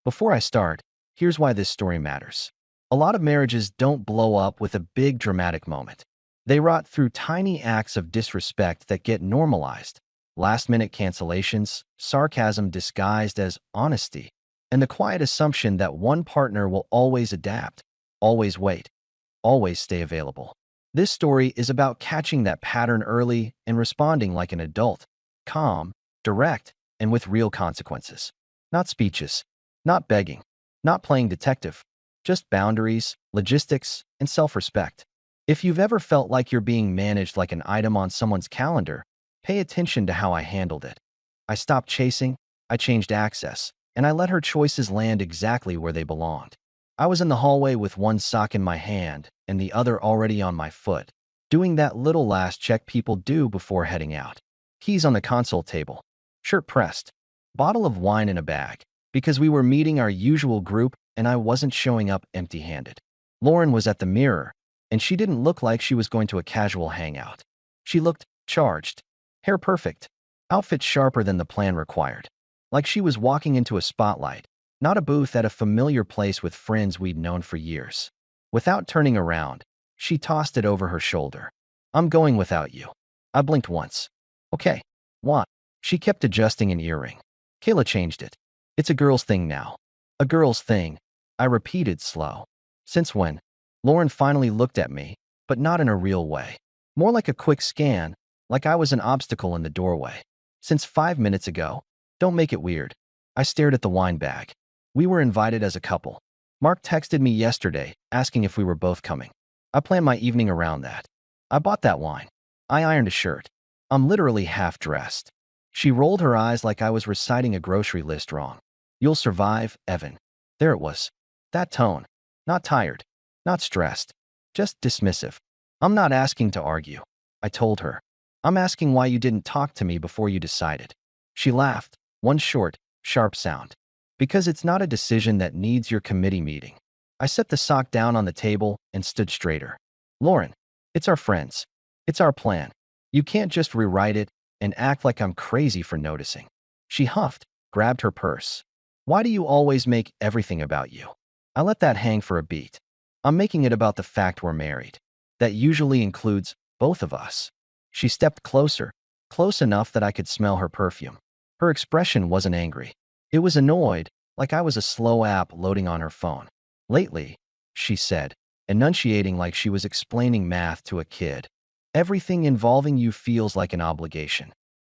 Before I start, here's why this story matters. A lot of marriages don't blow up with a big dramatic moment. They rot through tiny acts of disrespect that get normalized. Last-minute cancellations, sarcasm disguised as honesty, and the quiet assumption that one partner will always adapt, always wait, always stay available. This story is about catching that pattern early and responding like an adult, calm, direct, and with real consequences. Not speeches, not begging, not playing detective, just boundaries, logistics, and self-respect. If you've ever felt like you're being managed like an item on someone's calendar, pay attention to how I handled it. I stopped chasing, I changed access, and I let her choices land exactly where they belonged. I was in the hallway with one sock in my hand and the other already on my foot, doing that little last check people do before heading out. Keys on the console table, shirt pressed, bottle of wine in a bag, because we were meeting our usual group and I wasn't showing up empty-handed. Lauren was at the mirror, and she didn't look like she was going to a casual hangout. She looked charged, hair perfect, outfit sharper than the plan required, like she was walking into a spotlight, not a booth at a familiar place with friends we'd known for years. Without turning around, she tossed it over her shoulder. "I'm going without you." I blinked once. "Okay. What?" She kept adjusting an earring. "Kayla changed it. It's a girl's thing now." "A girl's thing," I repeated slow. "Since when?" Lauren finally looked at me, but not in a real way. More like a quick scan, like I was an obstacle in the doorway. "Since 5 minutes ago." "Don't make it weird." I stared at the wine bag. "We were invited as a couple. Mark texted me yesterday, asking if we were both coming. I planned my evening around that. I bought that wine. I ironed a shirt. I'm literally half dressed." She rolled her eyes like I was reciting a grocery list wrong. "You'll survive, Evan." There it was. That tone. Not tired. Not stressed. Just dismissive. "I'm not asking to argue," I told her. "I'm asking why you didn't talk to me before you decided." She laughed, one short, sharp sound. "Because it's not a decision that needs your committee meeting." I set the sock down on the table and stood straighter. "Lauren, it's our friends. It's our plan. You can't just rewrite it and act like I'm crazy for noticing." She huffed, grabbed her purse. "Why do you always make everything about you?" I let that hang for a beat. "I'm making it about the fact we're married. That usually includes both of us." She stepped closer, close enough that I could smell her perfume. Her expression wasn't angry. It was annoyed, like I was a slow app loading on her phone. "Lately," she said, enunciating like she was explaining math to a kid, "everything involving you feels like an obligation."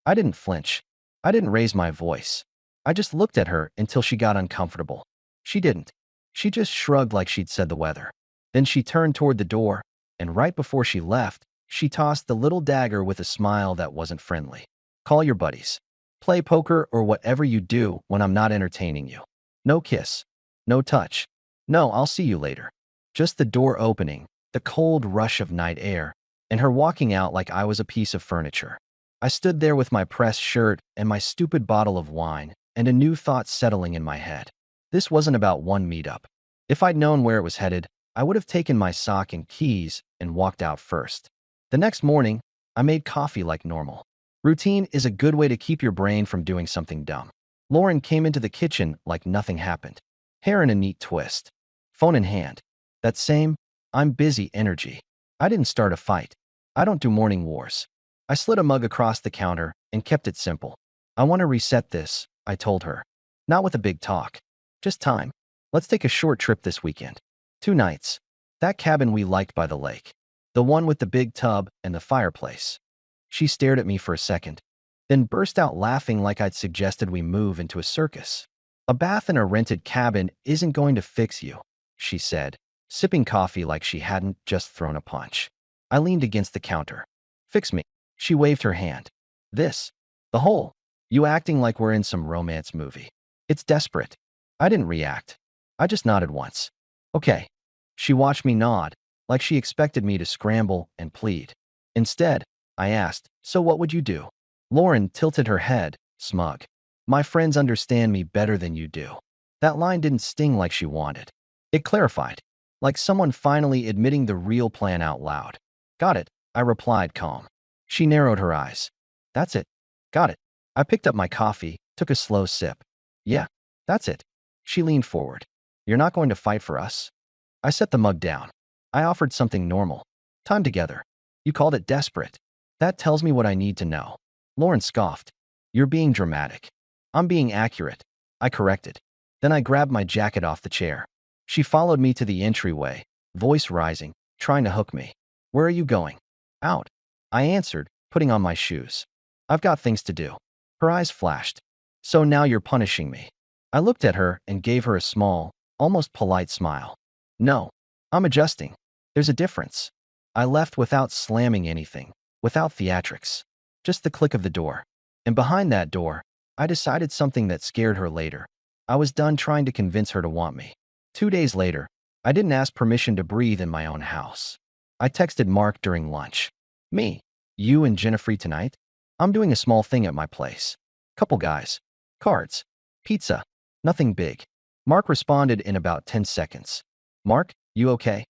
I didn't flinch. I didn't raise my voice. I just looked at her until she got uncomfortable. She didn't. She just shrugged like she'd said the weather. Then she turned toward the door, and right before she left, she tossed the little dagger with a smile that wasn't friendly. "Call your buddies. Play poker or whatever you do when I'm not entertaining you. No kiss. No touch. No, I'll see you later." Just the door opening, the cold rush of night air, and her walking out like I was a piece of furniture. I stood there with my pressed shirt and my stupid bottle of wine, and a new thought settling in my head. This wasn't about one meetup. If I'd known where it was headed, I would have taken my sock and keys and walked out first. The next morning, I made coffee like normal. Routine is a good way to keep your brain from doing something dumb. Lauren came into the kitchen like nothing happened. Hair in a neat twist. Phone in hand. That same, "I'm busy" energy. I didn't start a fight. I don't do morning wars. I slid a mug across the counter and kept it simple. "I want to reset this," I told her. "Not with a big talk. Just time. Let's take a short trip this weekend. 2 nights. That cabin we liked by the lake. The one with the big tub and the fireplace." She stared at me for a second, then burst out laughing like I'd suggested we move into a circus. "A bath in a rented cabin isn't going to fix you," she said, sipping coffee like she hadn't just thrown a punch. I leaned against the counter. "Fix me." She waved her hand. "This. The whole. You acting like we're in some romance movie. It's desperate." I didn't react. I just nodded once. "Okay." She watched me nod, like she expected me to scramble and plead. Instead, I asked, "So what would you do?" Lauren tilted her head, smug. "My friends understand me better than you do." That line didn't sting like she wanted. It clarified, like someone finally admitting the real plan out loud. "Got it," I replied calm. She narrowed her eyes. "That's it. Got it." I picked up my coffee, took a slow sip. "Yeah, that's it." She leaned forward. You're not going to fight for us? I set the mug down. I offered something normal. Time together. You called it desperate. That tells me what I need to know. Lauren scoffed. You're being dramatic. I'm being accurate. I corrected. Then I grabbed my jacket off the chair. She followed me to the entryway, voice rising, trying to hook me. Where are you going? Out. I answered, putting on my shoes. I've got things to do. Her eyes flashed. So now you're punishing me. I looked at her and gave her a small, almost polite smile. No. I'm adjusting. There's a difference. I left without slamming anything, without theatrics. Just the click of the door. And behind that door, I decided something that scared her later. I was done trying to convince her to want me. 2 days later, I didn't ask permission to breathe in my own house. I texted Mark during lunch. Me, you and Jenna free tonight? I'm doing a small thing at my place. Couple guys. Cards. Pizza. Nothing big. Mark responded in about 10 seconds. Mark, you okay?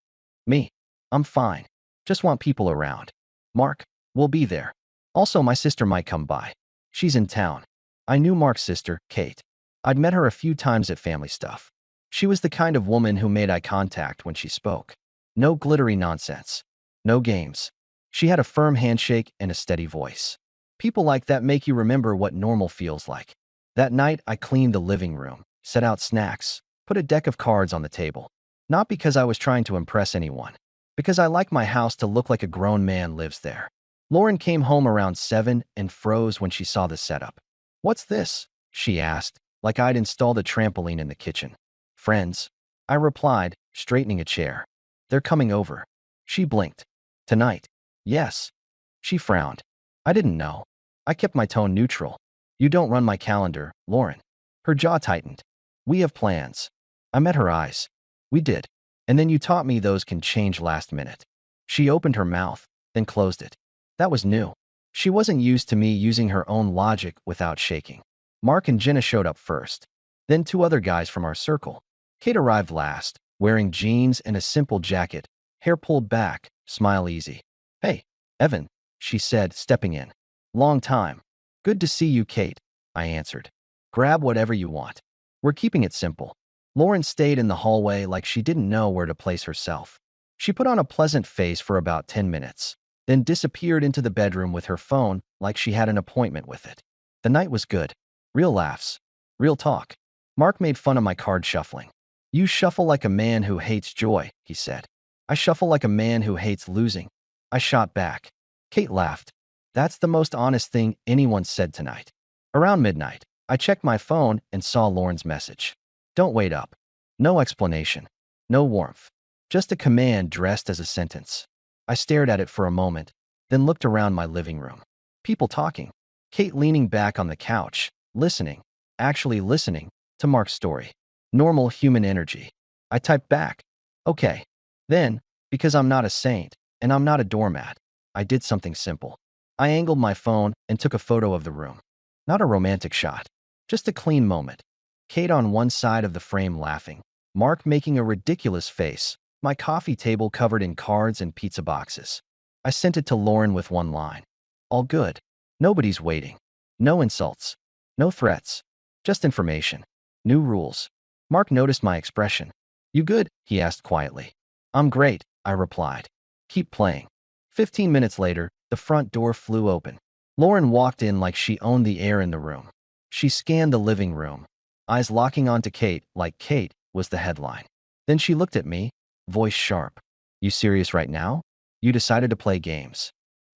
Me. I'm fine. Just want people around. Mark, we'll be there. Also, my sister might come by. She's in town. I knew Mark's sister, Kate. I'd met her a few times at family stuff. She was the kind of woman who made eye contact when she spoke. No glittery nonsense. No games. She had a firm handshake and a steady voice. People like that make you remember what normal feels like. That night, I cleaned the living room, set out snacks, put a deck of cards on the table. Not because I was trying to impress anyone, because I like my house to look like a grown man lives there. Lauren came home around 7 and froze when she saw the setup. What's this? She asked, like I'd installed a trampoline in the kitchen. Friends. I replied, straightening a chair. They're coming over. She blinked. Tonight. Yes. She frowned. I didn't know. I kept my tone neutral. You don't run my calendar, Lauren. Her jaw tightened. We have plans. I met her eyes. We did. And then you taught me those can change last minute. She opened her mouth, then closed it. That was new. She wasn't used to me using her own logic without shaking. Mark and Jenna showed up first. Then 2 other guys from our circle. Kate arrived last, wearing jeans and a simple jacket, hair pulled back, smile easy. Hey, Evan, she said, stepping in. Long time. Good to see you, Kate, I answered. Grab whatever you want. We're keeping it simple. Lauren stayed in the hallway like she didn't know where to place herself. She put on a pleasant face for about 10 minutes, then disappeared into the bedroom with her phone like she had an appointment with it. The night was good. Real laughs. Real talk. Mark made fun of my card shuffling. You shuffle like a man who hates joy, he said. I shuffle like a man who hates losing. I shot back. Kate laughed. That's the most honest thing anyone said tonight. Around midnight, I checked my phone and saw Lauren's message. Don't wait up. No explanation. No warmth. Just a command dressed as a sentence. I stared at it for a moment, then looked around my living room. People talking. Kate leaning back on the couch, listening, actually listening, to Mark's story. Normal human energy. I typed back. Okay. Then, because I'm not a saint, and I'm not a doormat, I did something simple. I angled my phone and took a photo of the room. Not a romantic shot. Just a clean moment. Kate on one side of the frame laughing. Mark making a ridiculous face. My coffee table covered in cards and pizza boxes. I sent it to Lauren with one line. All good. Nobody's waiting. No insults. No threats. Just information. New rules. Mark noticed my expression. You good? He asked quietly. I'm great, I replied. Keep playing. 15 minutes later, the front door flew open. Lauren walked in like she owned the air in the room. She scanned the living room, eyes locking onto Kate like Kate was the headline. Then she looked at me, voice sharp. You serious right now? You decided to play games.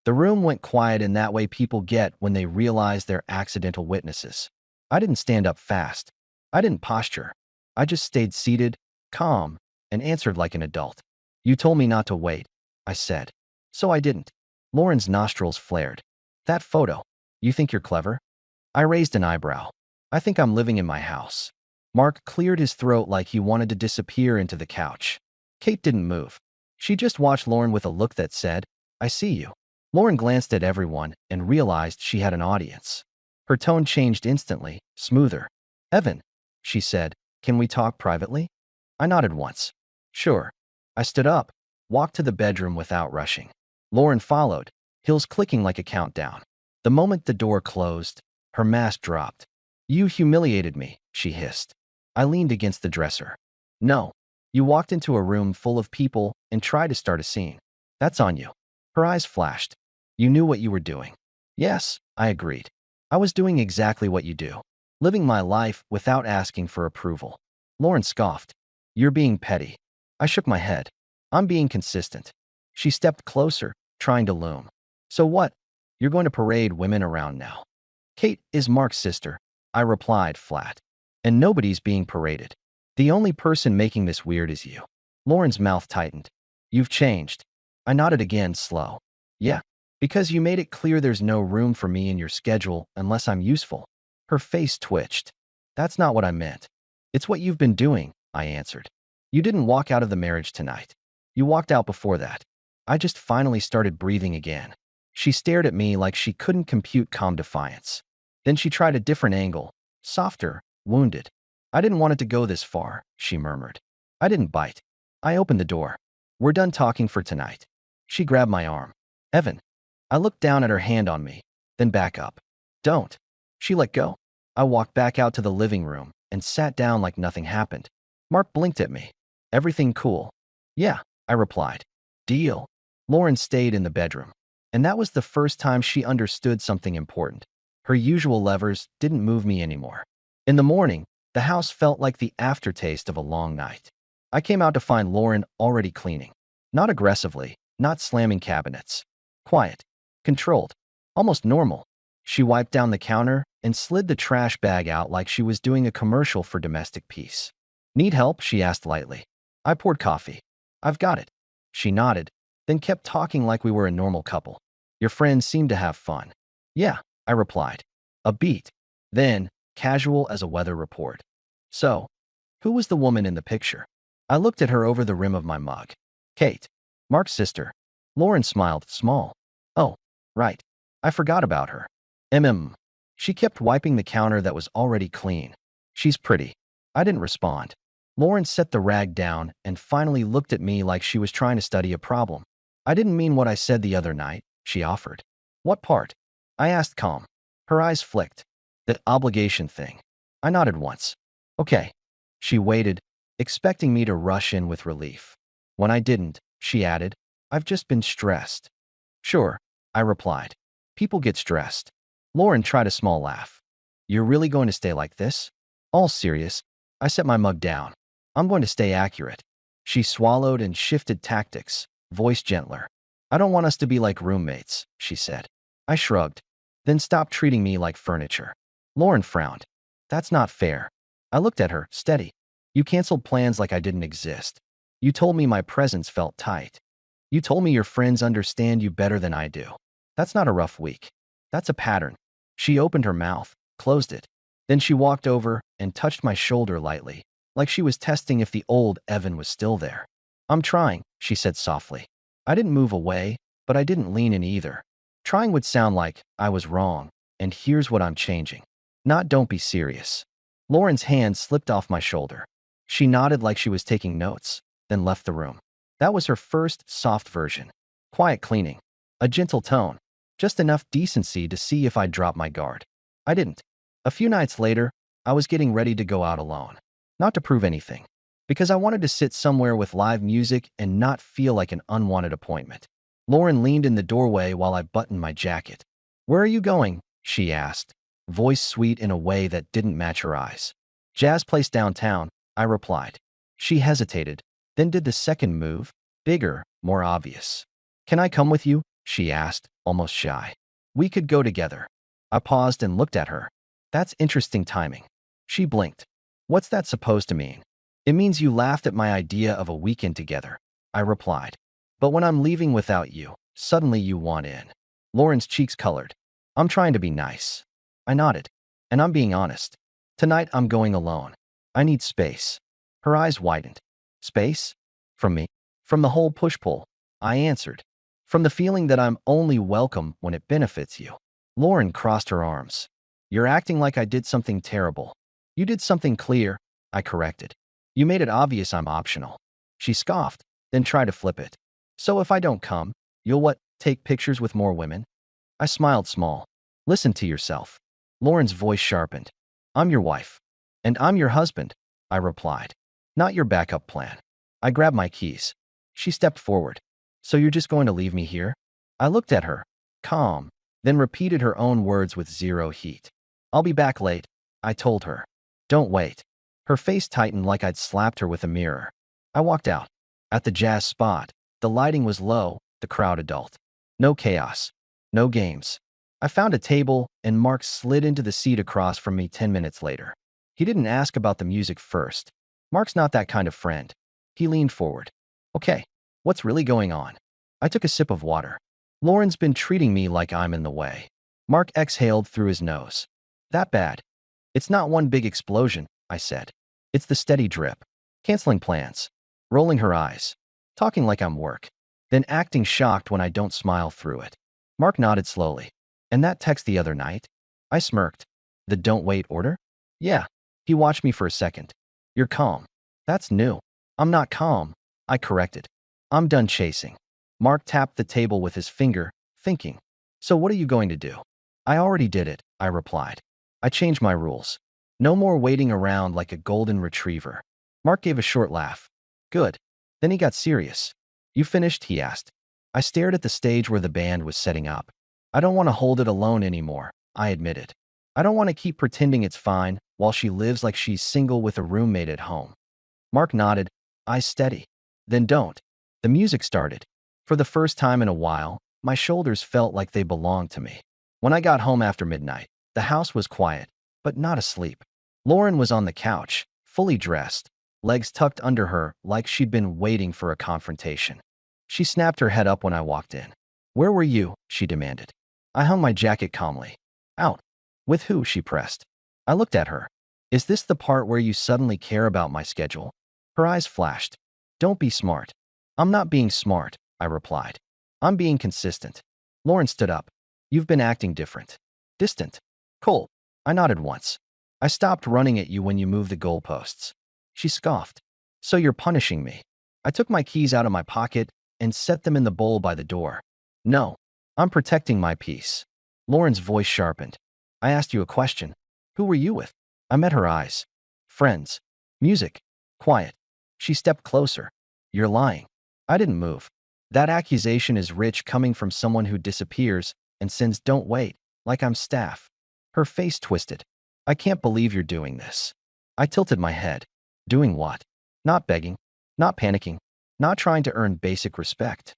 The room went quiet in that way people get when they realize they're accidental witnesses. I didn't stand up fast. I didn't posture. I just stayed seated, calm, and answered like an adult. You told me not to wait, I said. So I didn't. Lauren's nostrils flared. That photo. You think you're clever? I raised an eyebrow. I think I'm living in my house. Mark cleared his throat like he wanted to disappear into the couch. Kate didn't move. She just watched Lauren with a look that said, I see you. Lauren glanced at everyone and realized she had an audience. Her tone changed instantly, smoother. Evan, she said, can we talk privately? I nodded once. Sure. I stood up, walked to the bedroom without rushing. Lauren followed, heels clicking like a countdown. The moment the door closed, her mask dropped. You humiliated me, she hissed. I leaned against the dresser. No. You walked into a room full of people and tried to start a scene. That's on you. Her eyes flashed. You knew what you were doing. Yes, I agreed. I was doing exactly what you do. Living my life without asking for approval. Lauren scoffed. You're being petty. I shook my head. I'm being consistent. She stepped closer, trying to loom. So what? You're going to parade women around now. Kate is Mark's sister, I replied flat. And nobody's being paraded. The only person making this weird is you. Lauren's mouth tightened. You've changed. I nodded again, slow. Yeah, because you made it clear there's no room for me in your schedule unless I'm useful. Her face twitched. That's not what I meant. It's what you've been doing, I answered. You didn't walk out of the marriage tonight. You walked out before that. I just finally started breathing again. She stared at me like she couldn't compute calm defiance. Then she tried a different angle, softer, wounded. I didn't want it to go this far, she murmured. I didn't bite. I opened the door. We're done talking for tonight. She grabbed my arm. Evan. I looked down at her hand on me, then back up. Don't. She let go. I walked back out to the living room and sat down like nothing happened. Mark blinked at me. Everything cool? Yeah, I replied. Deal. Lauren stayed in the bedroom. And that was the first time she understood something important. Her usual levers didn't move me anymore. In the morning, the house felt like the aftertaste of a long night. I came out to find Lauren already cleaning. Not aggressively, not slamming cabinets. Quiet. Controlled. Almost normal. She wiped down the counter and slid the trash bag out like she was doing a commercial for domestic peace. Need help? She asked lightly. I poured coffee. I've got it. She nodded, then kept talking like we were a normal couple. Your friends seem to have fun. Yeah, I replied. A beat. Then, casual as a weather report. So, who was the woman in the picture? I looked at her over the rim of my mug. Kate. Mark's sister. Lauren smiled, small. Oh, right. I forgot about her. She kept wiping the counter that was already clean. She's pretty. I didn't respond. Lauren set the rag down and finally looked at me like she was trying to study a problem. I didn't mean what I said the other night, she offered. What part? I asked calm. Her eyes flicked. The obligation thing. I nodded once. Okay. She waited, expecting me to rush in with relief. When I didn't, she added, I've just been stressed. Sure, I replied. People get stressed. Lauren tried a small laugh. You're really going to stay like this? All serious, I set my mug down. I'm going to stay accurate. She swallowed and shifted tactics, voice gentler. I don't want us to be like roommates, she said. I shrugged, then stopped treating me like furniture. Lauren frowned. That's not fair. I looked at her, steady. You canceled plans like I didn't exist. You told me my presence felt tight. You told me your friends understand you better than I do. That's not a rough week. That's a pattern. She opened her mouth, closed it. Then she walked over and touched my shoulder lightly, like she was testing if the old Evan was still there. I'm trying, she said softly. I didn't move away, but I didn't lean in either. Trying would sound like I was wrong, and here's what I'm changing. Not don't be serious. Lauren's hand slipped off my shoulder. She nodded like she was taking notes, then left the room. That was her first soft version. Quiet cleaning. A gentle tone. Just enough decency to see if I'd drop my guard. I didn't. A few nights later, I was getting ready to go out alone. Not to prove anything. Because I wanted to sit somewhere with live music and not feel like an unwanted appointment. Lauren leaned in the doorway while I buttoned my jacket. Where are you going? She asked, voice sweet in a way that didn't match her eyes. Jazz place downtown, I replied. She hesitated, then did the second move, bigger, more obvious. Can I come with you? She asked, almost shy. We could go together. I paused and looked at her. That's interesting timing. She blinked. What's that supposed to mean? It means you laughed at my idea of a weekend together, I replied. But when I'm leaving without you, suddenly you want in. Lauren's cheeks colored. I'm trying to be nice. I nodded. And I'm being honest. Tonight I'm going alone. I need space. Her eyes widened. Space? From me? From the whole push-pull, I answered. From the feeling that I'm only welcome when it benefits you. Lauren crossed her arms. You're acting like I did something terrible. You did something clear, I corrected. You made it obvious I'm optional. She scoffed, then tried to flip it. So if I don't come, you'll what, take pictures with more women? I smiled small. Listen to yourself. Lauren's voice sharpened. I'm your wife. And I'm your husband. I replied. Not your backup plan. I grabbed my keys. She stepped forward. So you're just going to leave me here? I looked at her, calm, then repeated her own words with zero heat. I'll be back late, I told her. Don't wait. Her face tightened like I'd slapped her with a mirror. I walked out. At the jazz spot, the lighting was low, the crowd adult. No chaos. No games. I found a table, and Mark slid into the seat across from me 10 minutes later. He didn't ask about the music first. Mark's not that kind of friend. He leaned forward. Okay, what's really going on? I took a sip of water. Lauren's been treating me like I'm in the way. Mark exhaled through his nose. That bad? It's not one big explosion, I said. It's the steady drip. Canceling plans. Rolling her eyes. Talking like I'm work. Then acting shocked when I don't smile through it. Mark nodded slowly. And that text the other night? I smirked. The don't wait order? Yeah. He watched me for a second. You're calm. That's new. I'm not calm, I corrected. I'm done chasing. Mark tapped the table with his finger, thinking. So what are you going to do? I already did it, I replied. I changed my rules. No more waiting around like a golden retriever. Mark gave a short laugh. Good. Then he got serious. You finished? He asked. I stared at the stage where the band was setting up. I don't want to hold it alone anymore, I admitted. I don't want to keep pretending it's fine while she lives like she's single with a roommate at home. Mark nodded, eyes steady. Then don't. The music started. For the first time in a while, my shoulders felt like they belonged to me. When I got home after midnight, the house was quiet, but not asleep. Lauren was on the couch, fully dressed, legs tucked under her like she'd been waiting for a confrontation. She snapped her head up when I walked in. Where were you? She demanded. I hung my jacket calmly. Out. With who? She pressed. I looked at her. Is this the part where you suddenly care about my schedule? Her eyes flashed. Don't be smart. I'm not being smart, I replied. I'm being consistent. Lauren stood up. You've been acting different. Distant. Cold. I nodded once. I stopped running at you when you moved the goalposts. She scoffed. So you're punishing me. I took my keys out of my pocket and set them in the bowl by the door. No. I'm protecting my peace. Lauren's voice sharpened. I asked you a question. Who were you with? I met her eyes. Friends. Music. Quiet. She stepped closer. You're lying. I didn't move. That accusation is rich coming from someone who disappears and sends don't wait, like I'm staff. Her face twisted. I can't believe you're doing this. I tilted my head. Doing what? Not begging. Not panicking. Not trying to earn basic respect.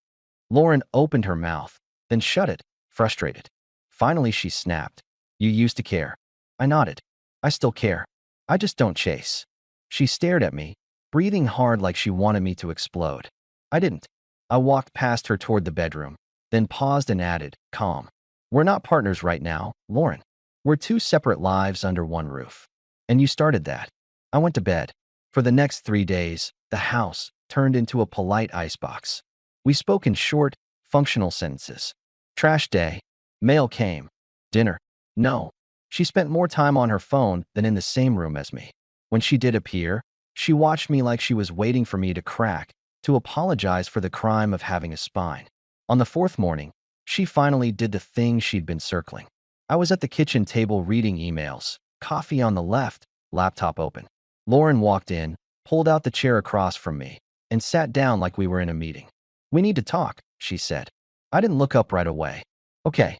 Lauren opened her mouth, then shut it, frustrated. Finally, she snapped. You used to care. I nodded. I still care. I just don't chase. She stared at me, breathing hard like she wanted me to explode. I didn't. I walked past her toward the bedroom, then paused and added, calm. We're not partners right now, Lauren. We're two separate lives under one roof. And you started that. I went to bed. For the next 3 days, the house turned into a polite icebox. We spoke in short, functional sentences. Trash day. Mail came. Dinner. No. She spent more time on her phone than in the same room as me. When she did appear, she watched me like she was waiting for me to crack, to apologize for the crime of having a spine. On the 4th morning, she finally did the thing she'd been circling. I was at the kitchen table reading emails, coffee on the left, laptop open. Lauren walked in, pulled out the chair across from me, and sat down like we were in a meeting. We need to talk, she said. I didn't look up right away. Okay.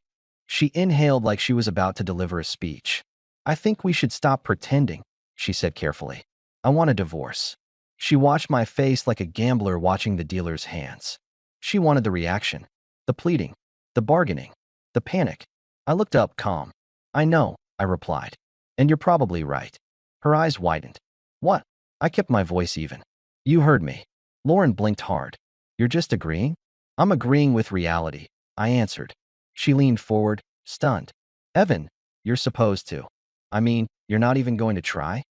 She inhaled like she was about to deliver a speech. I think we should stop pretending, she said carefully. I want a divorce. She watched my face like a gambler watching the dealer's hands. She wanted the reaction, the pleading, the bargaining, the panic. I looked up calm. I know, I replied. And you're probably right. Her eyes widened. What? I kept my voice even. You heard me. Lauren blinked hard. You're just agreeing? I'm agreeing with reality, I answered. She leaned forward, stunned. Evan, you're supposed to. I mean, you're not even going to try?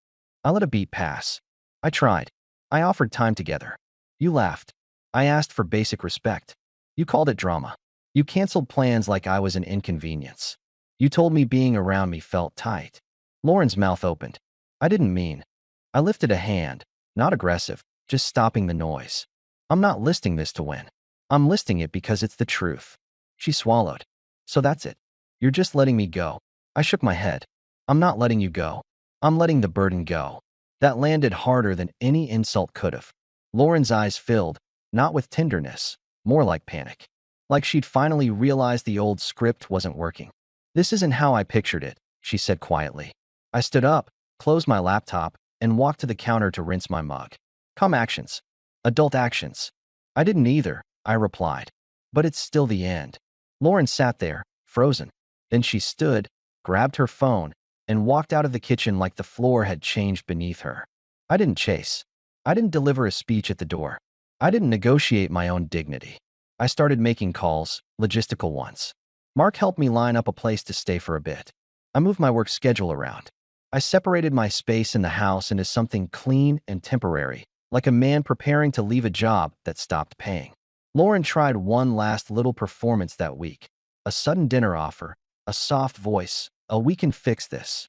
I let a beat pass. I tried. I offered time together. You laughed. I asked for basic respect. You called it drama. You canceled plans like I was an inconvenience. You told me being around me felt tight. Lauren's mouth opened. I didn't mean. I lifted a hand, not aggressive, just stopping the noise. I'm not listing this to win. I'm listing it because it's the truth. She swallowed. So that's it. You're just letting me go. I shook my head. I'm not letting you go. I'm letting the burden go. That landed harder than any insult could have. Lauren's eyes filled, not with tenderness, more like panic. Like she'd finally realized the old script wasn't working. This isn't how I pictured it, she said quietly. I stood up, closed my laptop, and walked to the counter to rinse my mug. Calm actions. Adult actions. I didn't either, I replied. But it's still the end. Lauren sat there, frozen. Then she stood, grabbed her phone, and walked out of the kitchen like the floor had changed beneath her. I didn't chase. I didn't deliver a speech at the door. I didn't negotiate my own dignity. I started making calls, logistical ones. Mark helped me line up a place to stay for a bit. I moved my work schedule around. I separated my space in the house into something clean and temporary, like a man preparing to leave a job that stopped paying. Lauren tried one last little performance that week. A sudden dinner offer, a soft voice, a "we can fix this."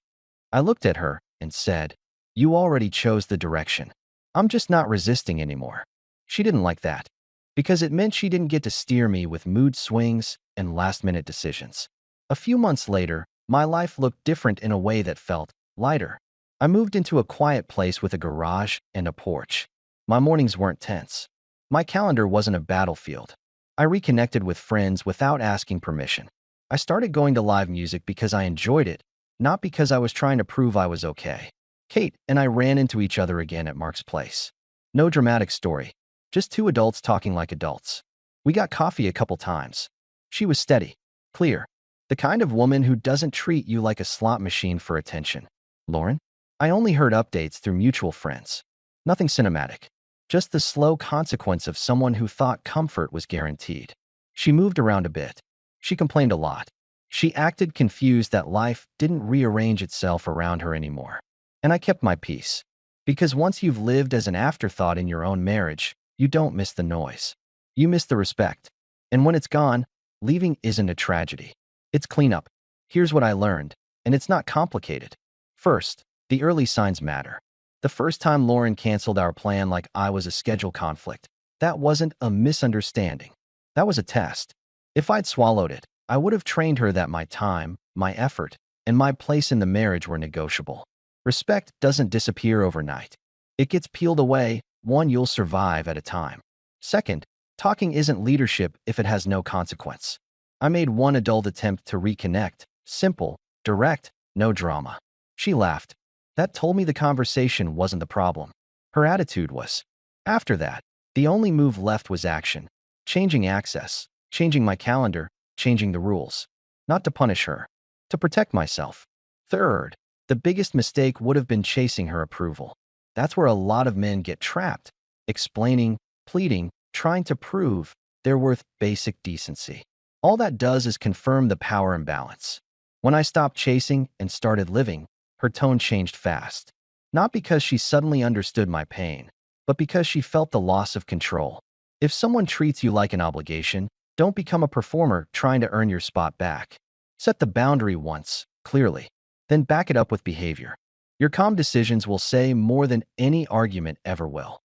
I looked at her and said, "You already chose the direction. I'm just not resisting anymore." She didn't like that, because it meant she didn't get to steer me with mood swings and last-minute decisions. A few months later, my life looked different in a way that felt lighter. I moved into a quiet place with a garage and a porch. My mornings weren't tense. My calendar wasn't a battlefield. I reconnected with friends without asking permission. I started going to live music because I enjoyed it, not because I was trying to prove I was okay. Kate and I ran into each other again at Mark's place. No dramatic story, just two adults talking like adults. We got coffee a couple times. She was steady, clear, the kind of woman who doesn't treat you like a slot machine for attention. Lauren? I only heard updates through mutual friends. Nothing cinematic. Just the slow consequence of someone who thought comfort was guaranteed. She moved around a bit. She complained a lot. She acted confused that life didn't rearrange itself around her anymore. And I kept my peace. Because once you've lived as an afterthought in your own marriage, you don't miss the noise. You miss the respect. And when it's gone, leaving isn't a tragedy. It's cleanup. Here's what I learned, and it's not complicated. First, the early signs matter. The first time Lauren canceled our plan like I was a schedule conflict, that wasn't a misunderstanding. That was a test. If I'd swallowed it, I would have trained her that my time, my effort, and my place in the marriage were negotiable. Respect doesn't disappear overnight. It gets peeled away, one you'll survive at a time. Second, talking isn't leadership if it has no consequence. I made one adult attempt to reconnect, simple, direct, no drama. She laughed. That told me the conversation wasn't the problem. Her attitude was. After that, the only move left was action. Changing access, changing my calendar, changing the rules. Not to punish her, to protect myself. Third, the biggest mistake would have been chasing her approval. That's where a lot of men get trapped, explaining, pleading, trying to prove they're worth basic decency. All that does is confirm the power imbalance. When I stopped chasing and started living, her tone changed fast. Not because she suddenly understood my pain, but because she felt the loss of control. If someone treats you like an obligation, don't become a performer trying to earn your spot back. Set the boundary once, clearly, then back it up with behavior. Your calm decisions will say more than any argument ever will.